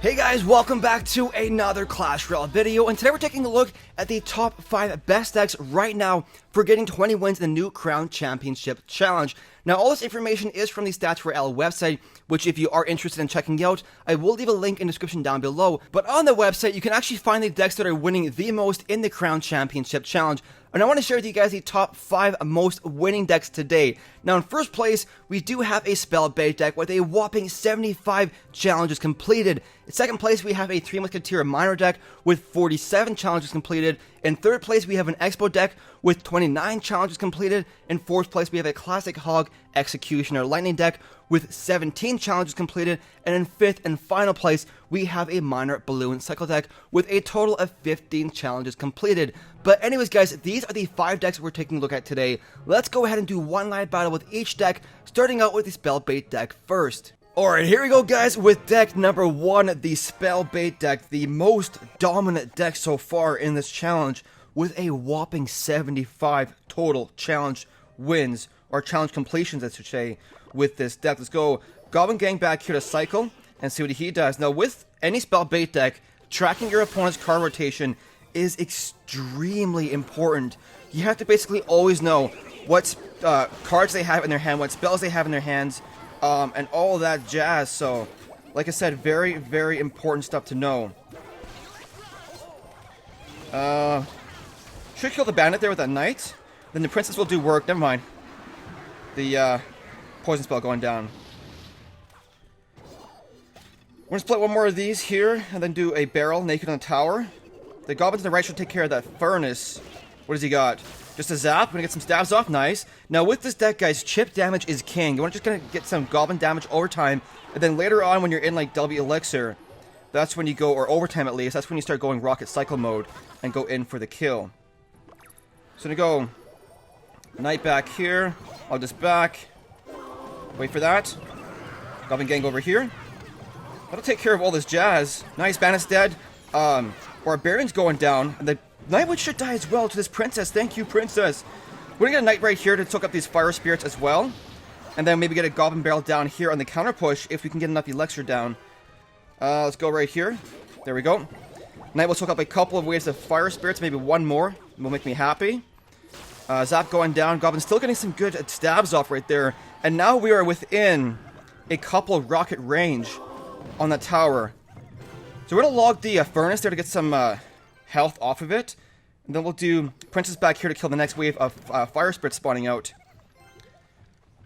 Hey guys, welcome back to another Clash Royale video, and today we're taking a look at the top 5 best decks right now for getting 20 wins in the new Crown Championship Challenge. Now, all this information is from the Stats Royale website, which if you are interested in checking out, I will leave a link in the description down below. But on the website, you can actually find the decks that are winning the most in the Crown Championship Challenge. And I want to share with you guys the top 5 most winning decks today. Now, in first place, we do have a spell-based deck with a whopping 75 challenges completed. In second place, we have a 3 Musketeer minor deck with 47 challenges completed. In third place, we have an Xbow deck with 29 challenges completed. In fourth place, we have a Classic Hog Executioner Lightning deck with 17 challenges completed. And in fifth and final place, we have a minor balloon cycle deck with a total of 15 challenges completed. But anyways, guys, these are the 5 decks we're taking a look at today. Let's go ahead and do one live battle with each deck, starting out with the spell-bait deck first. Alright, here we go, guys, with deck number 1, the spell-bait deck, the most dominant deck so far in this challenge, with a whopping 75 total challenge wins, or challenge completions, I should say, with this deck. Let's go Goblin Gang back here to cycle, and see what he does. Now, with any spell-bait deck, tracking your opponent's card rotation is extremely important. You have to basically always know what cards they have in their hand, what spells they have in their hands, and all that jazz. So, like I said, very, very important stuff to know. Should kill the bandit there with that knight. Then the princess will do work. Never mind. The poison spell going down. We're gonna split one more of these here, and then do a barrel naked on the tower. The goblins on the right should take care of that furnace. What does he got? Just a zap. We're gonna get some stabs off. Nice. Now with this deck, guys, chip damage is king. You want to just gonna get some goblin damage over time, and then later on when you're in like W elixir, that's when you go, or overtime at least, that's when you start going rocket cycle mode and go in for the kill. So I'm gonna go knight back here. I'll just back. Wait for that. Goblin gang over here. That'll take care of all this jazz. Nice, bandit's dead. Barbarian's going down, and the Knightwood should die as well to this princess. Thank you, princess. We're gonna get a knight right here to soak up these fire spirits as well. And then maybe get a goblin barrel down here on the counter push if we can get enough elixir down. Let's go right here. There we go. Knight will soak up a couple of waves of fire spirits, maybe one more. Will make me happy. Zap going down. Goblin still getting some good stabs off right there. And now we are within a couple of rocket range on that tower. So we're gonna log the furnace there to get some health off of it, and then we'll do princess back here to kill the next wave of fire spirits spawning out.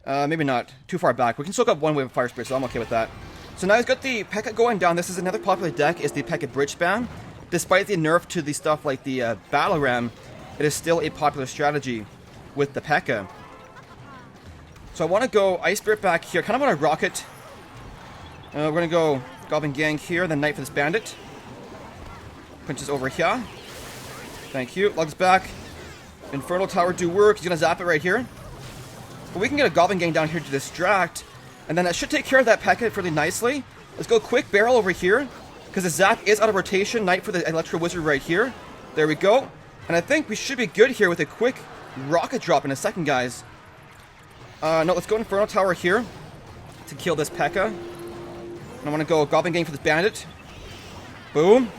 Maybe not too far back. We can soak up one wave of fire spirits, so I'm okay with that. So now he's got the P.E.K.K.A going down. This is another popular deck, is the P.E.K.K.A bridge spam. Despite the nerf to the stuff like the battle ram, it is still a popular strategy with the P.E.K.K.A. So I want to go ice spirit back here. Kind of want to rocket. We're gonna go Goblin Gang here, then knight for this bandit. Princess over here. Thank you. Lugs back. Infernal Tower do work. He's gonna zap it right here. But we can get a Goblin Gang down here to distract. And then that should take care of that P.E.K.K.A fairly nicely. Let's go quick barrel over here, because the zap is out of rotation. Knight for the Electro Wizard right here. There we go. And I think we should be good here with a quick rocket drop in a second, guys. No, let's go Infernal Tower here to kill this P.E.K.K.A. And I want to go Goblin Gang for this bandit. Boom.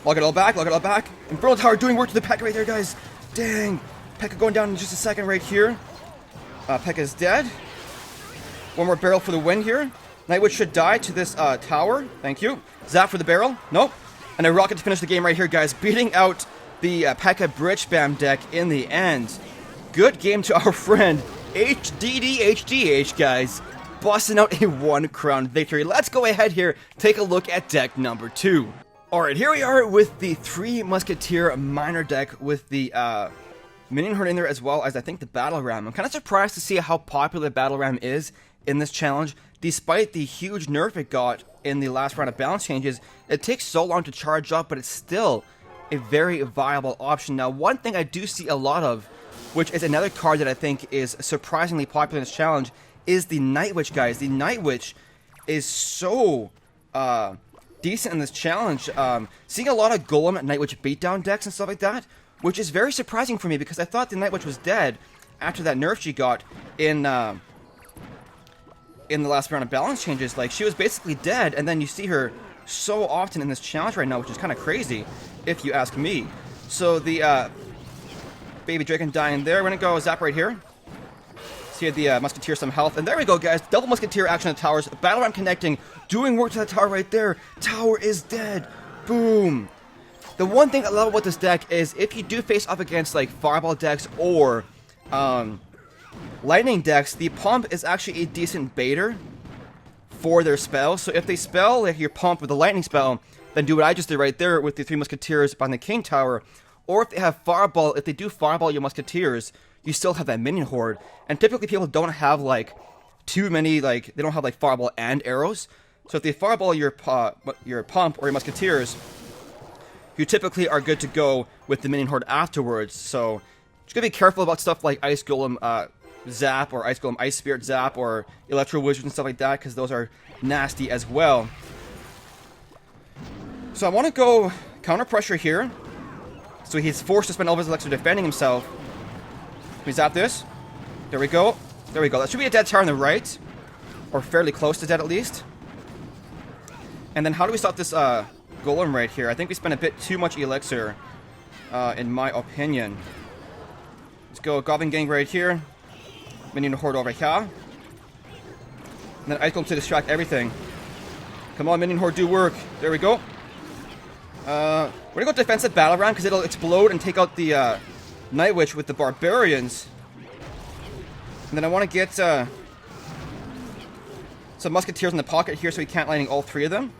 Log it all back, log it all back. Infernal Tower doing work to the P.E.K.K.A right there, guys. Dang. P.E.K.K.A going down in just a second right here. P.E.K.K.A is dead. One more barrel for the win here. Knightwood should die to this tower. Thank you. Zap for the barrel. Nope. And a rocket to finish the game right here, guys. Beating out the P.E.K.K.A bridge spam deck in the end. Good game to our friend HDDHDH, guys. Busting out a 1 crown victory. Let's go ahead here, take a look at deck number 2. Alright, here we are with the 3 Musketeer minor deck with the minion horde in there, as well as I think the battle ram. I'm kind of surprised to see how popular battle ram is in this challenge. Despite the huge nerf it got in the last round of balance changes, it takes so long to charge up, but it's still a very viable option. Now, one thing I do see a lot of, which is another card that I think is surprisingly popular in this challenge, is the Night Witch, guys. The Night Witch is so decent in this challenge. Seeing a lot of Golem Night Witch beatdown decks and stuff like that, which is very surprising for me because I thought the Night Witch was dead after that nerf she got in the last round of balance changes. Like, she was basically dead, and then you see her so often in this challenge right now, which is kind of crazy, if you ask me. So the Baby Dragon dying there. We're gonna go Zap right here. See the Musketeer some health, and there we go, guys. Double Musketeer action on the towers. Battle Ram connecting, doing work to that tower right there. Tower is dead. Boom. The one thing I love about this deck is if you do face up against like Fireball decks or Lightning decks, the pump is actually a decent baiter for their spell. So if they spell like your pump with a lightning spell, then do what I just did right there with the 3 Musketeers behind the King Tower. Or if they have Fireball, if they do Fireball your Musketeers, you still have that minion horde. And typically people don't have like too many, like they don't have like Fireball and arrows. So if they Fireball your pump or your Musketeers, you typically are good to go with the minion horde afterwards. So just gotta be careful about stuff like Ice Golem Zap or Ice Golem Ice Spirit Zap or Electro Wizard and stuff like that, because those are nasty as well. So I want to go counter pressure here. So he's forced to spend all of his Elixir defending himself. We zap this. There we go. There we go. That should be a dead tower on the right. Or fairly close to dead at least. And then how do we stop this Golem right here? I think we spent a bit too much Elixir, in my opinion. Let's go Goblin Gang right here. Minion Horde over here. And then Ice Golem to distract everything. Come on, Minion Horde, do work. There we go. We're gonna go defensive battle round because it'll explode and take out the Night Witch with the Barbarians. And then I want to get some Musketeers in the pocket here so he can't lightning all 3 of them.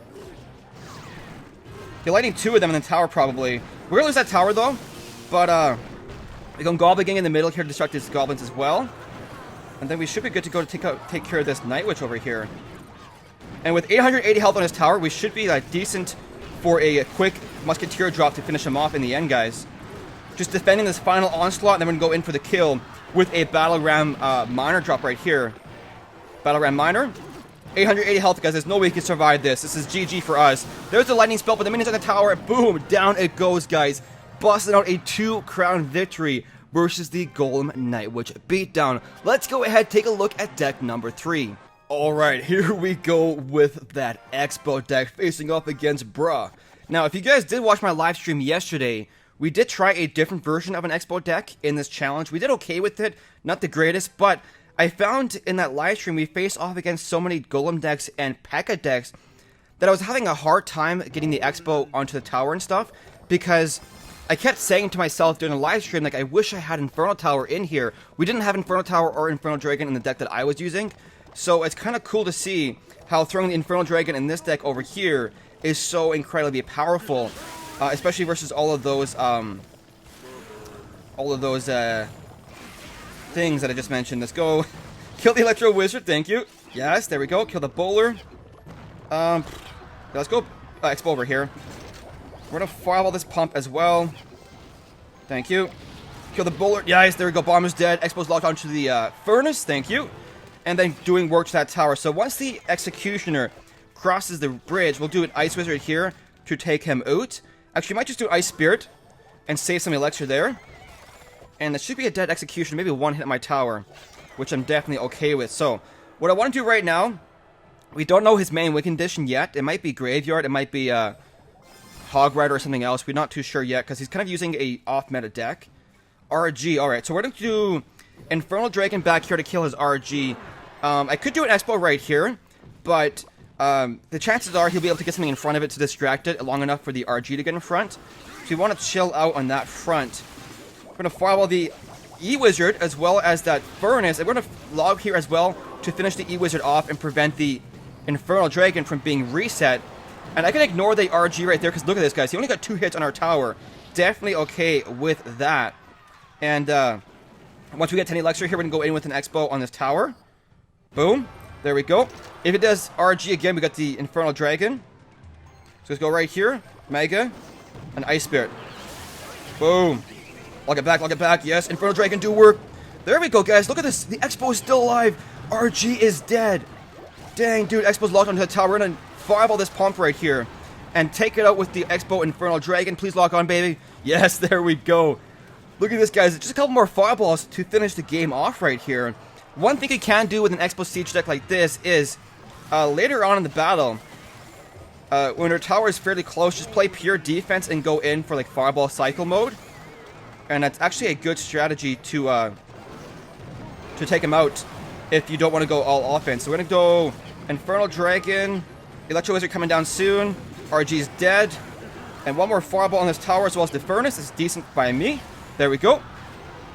He'll lightning 2 of them in the tower probably. We're gonna lose that tower though, but we go Goblin Gang in the middle here to distract his goblins as well. And then we should be good to go to take care of this Night Witch over here. And with 880 health on his tower, we should be decent for a quick Musketeer drop to finish him off in the end, guys. Just defending this final onslaught, and then we're going to go in for the kill with a Battle Ram Miner drop right here. Battle Ram Miner. 880 health, guys. There's no way he can survive this. This is GG for us. There's the lightning spell, but the minions on the tower. Boom! Down it goes, guys. Busting out a 2-crown victory versus the Golem Night Witch beatdown. Let's go ahead and take a look at deck number 3. Alright, here we go with that Xbow deck facing off against Bruh. Now, if you guys did watch my live stream yesterday, we did try a different version of an Xbow deck in this challenge. We did okay with it, not the greatest, but I found in that live stream we faced off against so many Golem decks and P.E.K.K.A decks that I was having a hard time getting the Xbow onto the tower and stuff, because I kept saying to myself during the live stream, like, I wish I had Inferno Tower in here. We didn't have Inferno Tower or Inferno Dragon in the deck that I was using, so it's kind of cool to see how throwing the Inferno Dragon in this deck over here is so incredibly powerful, especially versus all of those things that I just mentioned. Let's go kill the Electro Wizard, thank you. Yes, there we go, kill the Bowler. Let's go Xbow over here. We're gonna fireball this pump as well. Thank you. Kill the Bowler. Yes, there we go. Bomber's dead. Xbow's locked onto the furnace. Thank you. And then doing work to that tower. So once the Executioner crosses the bridge, we'll do an Ice Wizard here to take him out. Actually, we might just do Ice Spirit and save some Elixir there. And that should be a dead Executioner. Maybe one hit at my tower, which I'm definitely okay with. So what I want to do right now, we don't know his main win condition yet. It might be Graveyard. It might be Hog Rider or something else. We're not too sure yet because he's kind of using a off-meta deck. RG. Alright, so we're going to do Infernal Dragon back here to kill his RG. I could do an Xbow right here, but the chances are he'll be able to get something in front of it to distract it long enough for the RG to get in front. So we want to chill out on that front. We're going to fireball the E-Wizard as well as that Furnace. And we're going to log here as well to finish the E-Wizard off and prevent the Infernal Dragon from being reset. And I can ignore the RG right there because look at this, guys. He only got 2 hits on our tower. Definitely okay with that. And once we get 10 Elixir here, we're going to go in with an Xbow on this tower. Boom. There we go. If it does RG again, we got the Infernal Dragon. So let's go right here. Mega. And Ice Spirit. Boom. Lock it back, lock it back. Yes, Infernal Dragon do work. There we go, guys. Look at this. The Xbow is still alive. RG is dead. Dang, dude. Xbow's locked onto the tower. We're going to fireball this pump right here. and take it out with the Xbow Infernal Dragon. Please lock on, baby. Yes, there we go. Look at this, guys. Just a couple more fireballs to finish the game off right here. One thing you can do with an Xbow Siege deck like this is, later on in the battle, when your tower is fairly close, just play pure defense and go in for like fireball cycle mode. And that's actually a good strategy to take him out if you don't want to go all offense. So we're going to go Infernal Dragon, Electro Wizard coming down soon, RG's dead, and one more fireball on this tower as well as the furnace. It's decent by me. There we go.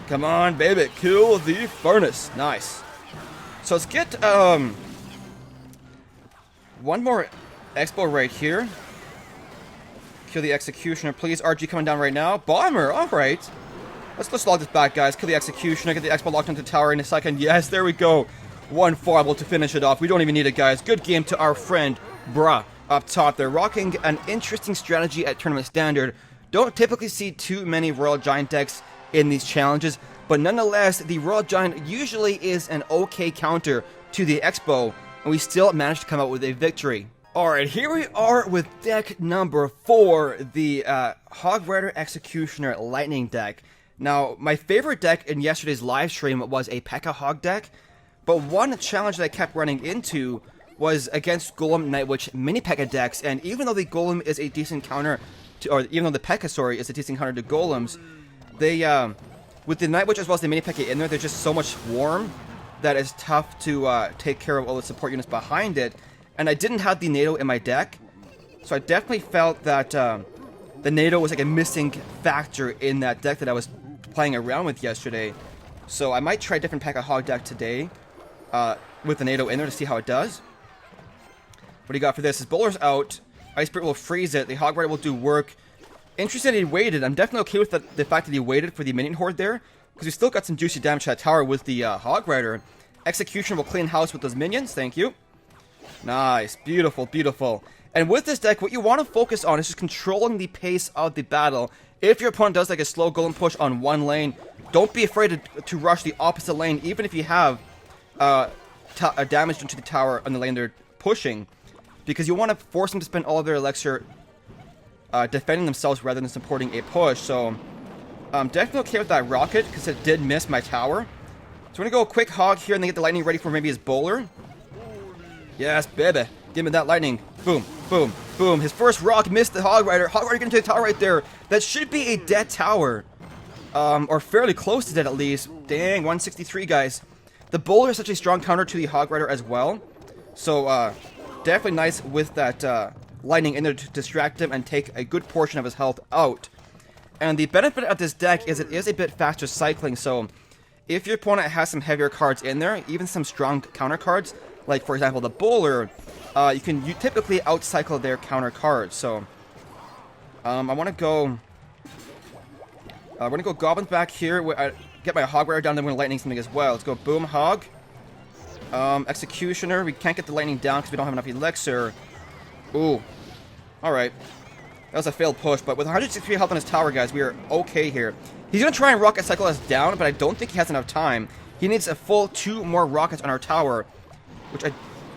Come on, baby. Kill the furnace. Nice. So let's get one more Xbow right here. Kill the Executioner, please. RG coming down right now. Bomber, alright. Let's log this back, guys. Kill the Executioner, get the Xbow locked into the tower in a second. Yes, there we go. One fireball to finish it off. We don't even need it, guys. Good game to our friend, Bruh, up top. They're rocking an interesting strategy at Tournament Standard. Don't typically see too many Royal Giant decks in these challenges, but nonetheless, the Royal Giant usually is an okay counter to the Xbow, and we still managed to come out with a victory. Alright, here we are with deck number 4, the Hog Rider Executioner Lightning deck. Now, my favorite deck in yesterday's live stream was a P.E.K.K.A. Hog deck, but one challenge that I kept running into was against Golem Night Witch mini P.E.K.K.A. decks, and even though the Golem is a decent counter, or even though the P.E.K.K.A., sorry, is a decent counter to Golems, they, with the Night Witch as well as the mini P.E.K.K.A. in there, they're just so much swarm that it's tough to take care of all the support units behind it. And I didn't have the NATO in my deck, so I definitely felt that the NATO was like a missing factor in that deck that I was playing around with yesterday. So I might try a different P.E.K.K.A. Hog deck today with the NATO in there to see how it does. What do you got for this? His Bowler's out. Ice Spirit will freeze it. The Hog Rider will do work. Interesting that he waited. I'm definitely okay with the fact that he waited for the Minion Horde there, because we still got some juicy damage to that tower with the Hog Rider. Execution will clean house with those minions. Thank you. Nice. Beautiful, beautiful. And with this deck, what you want to focus on is just controlling the pace of the battle. If your opponent does like a slow golem push on one lane, don't be afraid to rush the opposite lane, even if you have damage into the tower on the lane they're pushing. Because you want to force them to spend all of their elixir defending themselves rather than supporting a push. So, I'm definitely okay with that rocket, because it did miss my tower. So we're going to go a quick hog here and then get the lightning ready for maybe his bowler. Yes, baby. Give me that lightning. Boom, boom, boom. His first rock missed the Hog Rider. Hog Rider getting to the tower right there. That should be a dead tower. Or fairly close to dead at least. Dang, 163, guys. The bowler is such a strong counter to the Hog Rider as well. So, definitely nice with that lightning in there to distract him and take a good portion of his health out. And the benefit of this deck is it is a bit faster cycling. So, if your opponent has some heavier cards in there, even some strong counter cards, like for example the bowler, you typically outcycle their counter cards. So I want to go. We're gonna go goblins back here. Get my Hog Rider down. Then we're gonna lightning something as well. Let's go boom hog. Executioner. We can't get the lightning down because we don't have enough elixir. Ooh. All right. That was a failed push, but with 163 health on his tower, guys, we are okay here. He's gonna try and rocket cycle us down, but I don't think he has enough time. He needs a full 2 more rockets on our tower.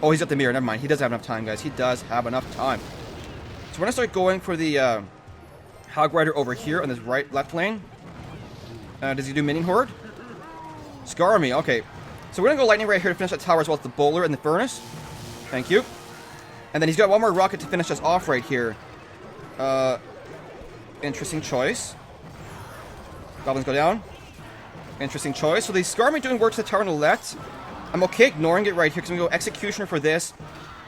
Oh, he's got the mirror. Never mind. He does have enough time, guys. He does have enough time. So we're going to start going for the Hog Rider over here on this left lane. Does he do Minion Horde? Scar me. Okay. So we're going to go lightning right here to finish that tower as well as the bowler and the furnace. Thank you. And then he's got one more rocket to finish us off right here. Interesting choice. Goblins go down. Interesting choice. So the Scar me doing work to the tower on the left. I'm okay ignoring it right here because I'm going to go Executioner for this.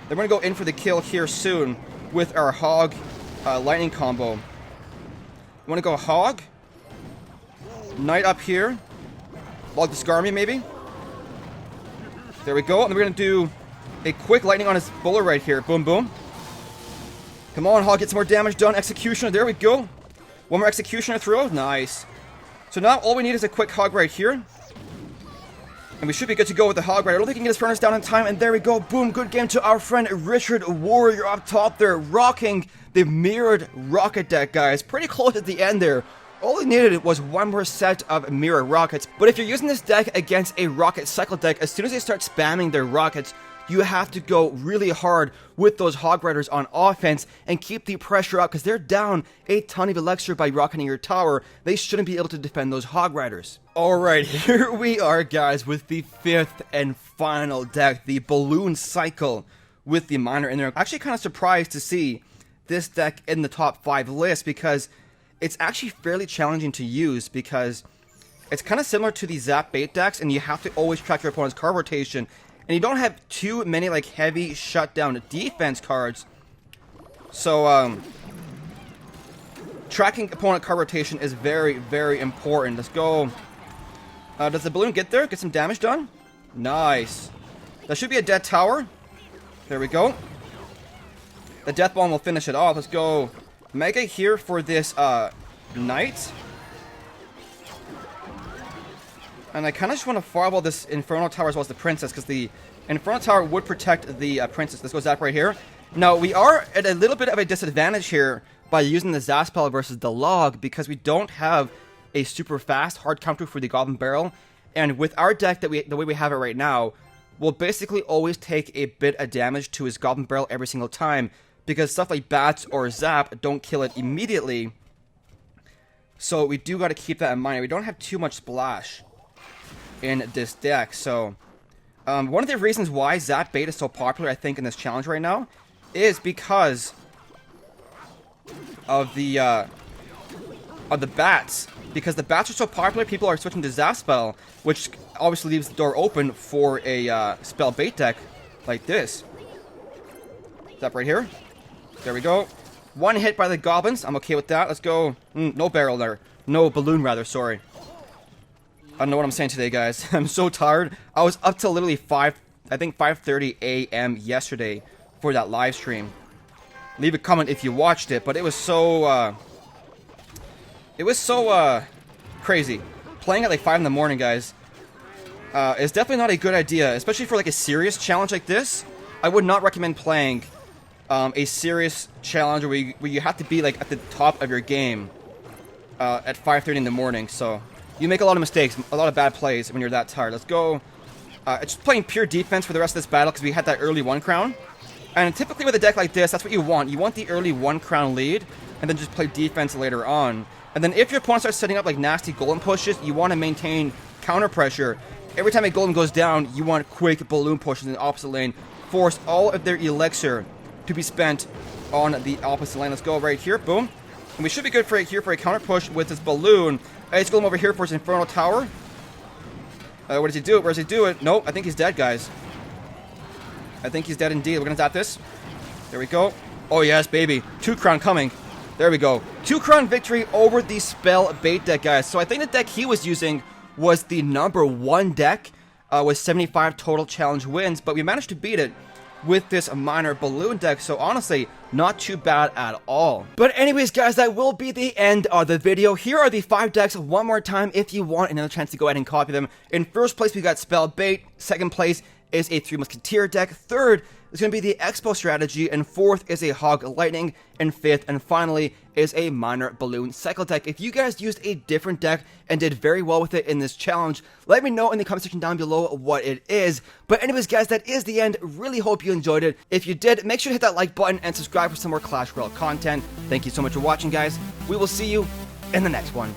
Then we're going to go in for the kill here soon with our Hog Lightning combo. I want to go Hog. Knight up here. Log the Skarmy maybe. There we go. And then we're going to do a quick Lightning on his bowler right here. Boom, boom. Come on, Hog. Get some more damage done. Executioner. There we go. One more Executioner throw. Nice. So now all we need is a quick Hog right here. And we should be good to go with the Hog Rider. I don't think he can get his furnace down in time. And there we go. Boom. Good game to our friend Richard Warrior up top there. Rocking the mirrored rocket deck, guys. Pretty close at the end there. All he needed was one more set of mirror rockets. But if you're using this deck against a rocket cycle deck, as soon as they start spamming their rockets, you have to go really hard with those Hog Riders on offense and keep the pressure up because they're down a ton of elixir by rocketing your tower. They shouldn't be able to defend those Hog Riders. Alright, here we are, guys, with the 5th and final deck, the Balloon Cycle with the Miner in there. I'm actually kind of surprised to see this deck in the top 5 list because it's actually fairly challenging to use because it's kind of similar to the Zap bait decks, and you have to always track your opponent's card rotation, and you don't have too many like heavy shutdown defense cards. So tracking opponent card rotation is very, very important. Let's go. Does the balloon get there? Get some damage done? Nice. That should be a dead tower. There we go. The death bomb will finish it off. Let's go. Mega here for this knight. And I kind of just want to fireball this Inferno Tower as well as the Princess, because the Inferno Tower would protect the Princess. Let's go Zap right here. Now, we are at a little bit of a disadvantage here by using the Zap spell versus the Log, because we don't have a super fast hard counter for the Goblin Barrel. And with our deck, the way we have it right now, we'll basically always take a bit of damage to his Goblin Barrel every single time, because stuff like Bats or Zap don't kill it immediately. So we do got to keep that in mind. We don't have too much splash in this deck. So one of the reasons why Zap Bait is so popular, I think, in this challenge right now is because of the bats. Because the bats are so popular, people are switching to Zap Spell, which obviously leaves the door open for a spell bait deck like this. Zap right here. There we go. One hit by the goblins. I'm okay with that. Let's go. No barrel there. No balloon, rather. Sorry. I don't know what I'm saying today, guys. I'm so tired. I was up till literally 5:30 a.m. yesterday for that live stream. Leave a comment if you watched it, but it was so crazy. Playing at like 5 in the morning, guys, is definitely not a good idea, especially for like a serious challenge like this. I would not recommend playing a serious challenge where you have to be like at the top of your game at 5:30 in the morning. So you make a lot of mistakes, a lot of bad plays when you're that tired. Let's go. It's just playing pure defense for the rest of this battle because we had that early 1 crown. And typically with a deck like this, that's what you want. You want the early 1 crown lead, and then just play defense later on. And then if your opponent starts setting up like nasty golem pushes, you want to maintain counter pressure. Every time a golem goes down, you want quick balloon pushes in the opposite lane. Force all of their elixir to be spent on the opposite lane. Let's go right here. Boom. And we should be good for here for a counter push with this balloon. Let's go over here for his Inferno Tower. What does he do? Where does he do it? Nope, I think he's dead, guys. I think he's dead indeed. We're going to zap this. There we go. Oh, yes, baby. 2 crown coming. There we go. 2 crown victory over the spell bait deck, guys. So I think the deck he was using was the #1 deck with 75 total challenge wins, but we managed to beat it with this minor balloon deck. So honestly, not too bad at all. But anyways, guys, that will be the end of the video. Here are the 5 decks one more time if you want another chance to go ahead and copy them. In first place, we got spell bait. Second place is a 3 Musketeer deck. Third is going to be the Xbow strategy, and fourth is a Hog Lightning, and fifth and finally is a minor balloon cycle deck. If you guys used a different deck and did very well with it in this challenge, let me know in the comment section down below what it is. But anyways, guys, that is the end. Really hope you enjoyed it. If you did, make sure to hit that like button and subscribe for some more Clash Royale content. Thank you so much for watching, guys. We will see you in the next one.